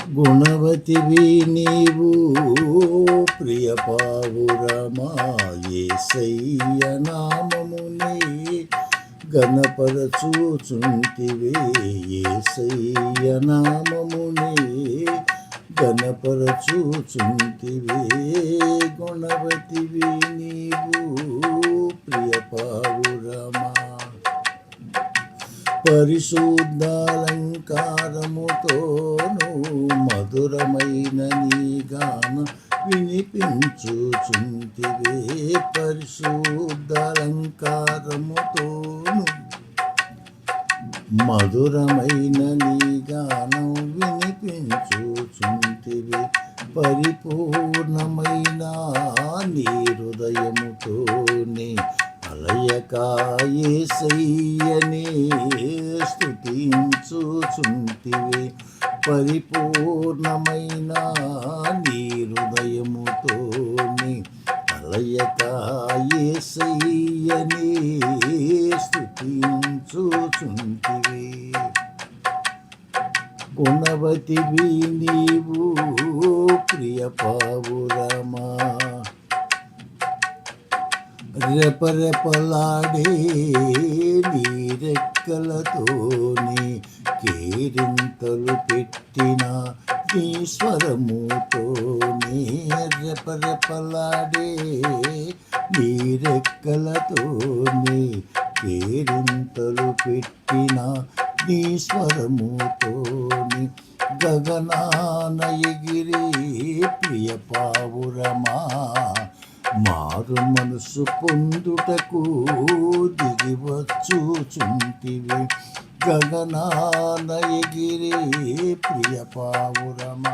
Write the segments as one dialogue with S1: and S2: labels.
S1: గుణవతివి నీవు ప్రియ పావురమా యేసయ్య నామమునే గణపరచుచుంటివే యేసయ్య నామమునే గణపరచుచుంటివే గుణవతివి నీవు ప్రియ పావురమా పరిశుద్ధాలంకారముతోను మధురమైన నీ గాన వినిపించుచుంటివే పరిశుద్ధాలంకారముతోను మధురమైన నీ గానం వినిపించుచుంటివే పరిపూర్ణమైన నీ హృదయముతోనే అలయక యేసయ్యనే స్తుతించుచుంటివే పరిపూర్ణమైన నీ హృదయముతోనే అలయక యేసయ్యనే స్తుతించుచుంటివే గుణవతివి నీవు ప్రియ పావురమా రెపరెపలాడే నీ రెక్కలతోనే కేరింతలు పెట్టిన నీ స్వరముతోనే రెపరెపలాడే నీ రెక్కలతోనే కేరింతలు పెట్టిన నీ స్వరముతోనే గగనాన ఎగిరే ప్రియ పావురమా మారు మనసు పొందుటకు దిగివచ్చుచుంటివి గగనాన ఎగిరే ప్రియ పావురమా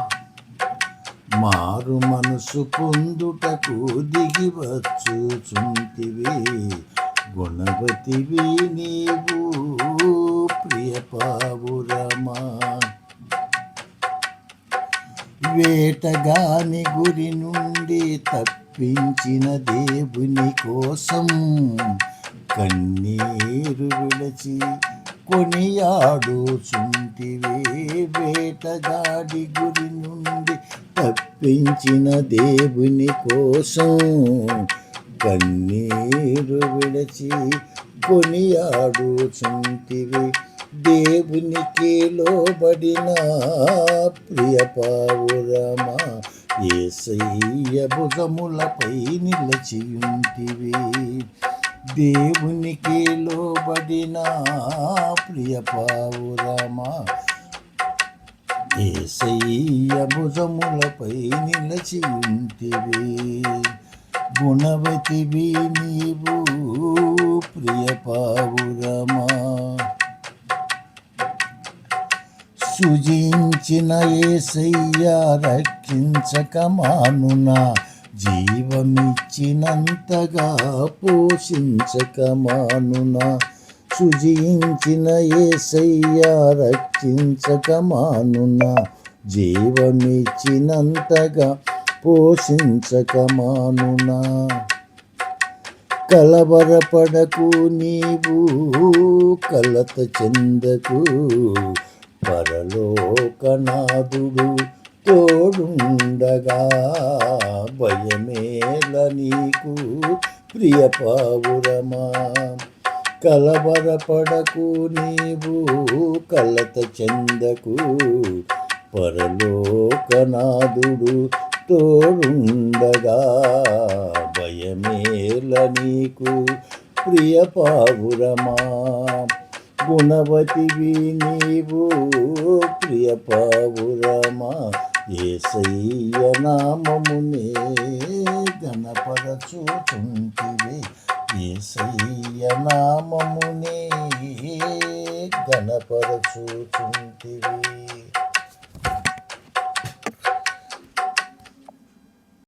S1: మారు మనసు పొందుటకు దిగివచ్చుచుంటివి గుణవతివి నీవు ప్రియ పావురమా వేటగాని గురి నుండి తప్పించిన దేవుని కోసం కన్నీరు విడచి కొనియాడుచుంటివే వేటగాడి గురి నుండి తప్పించిన దేవుని కోసం కన్నీరు విడచి కొనియాడుచుంటివే దేవునికి లోబడిన ప్రియ పావురమా యేసయ్య భుజములపై నిలచియుంటివి దేవునికి లోబడిన ప్రియ పావురమా యేసయ్య భుజములపై నిలచియుంటివి గుణవతివి నీవు ప్రియ పావురమా సృజించిన యేసయ్య రక్షించక మానునా జీవమిచ్చినంతగా పోషించక మానునా సృజించిన యేసయ్య రక్షించక మానునా జీవమిచ్చినంతగా పోషించక మానునా కలవరపడకు నీవు కలత చెందకు పరలోకనాథుడు తోడుండగా భయమేల నీకు ప్రియ పావురమా కలవరపడకు నీవు కలత చెందకు పరలోకనాథుడు తోడుండగా భయమేల నీకు ప్రియ పావురమా గుణవతివి నీవు ప్రియ పావురమా యేసయ్య నామమునే గణపరచుచుంటివే యేసయ్య నామమునే గణపరచుచుంటివే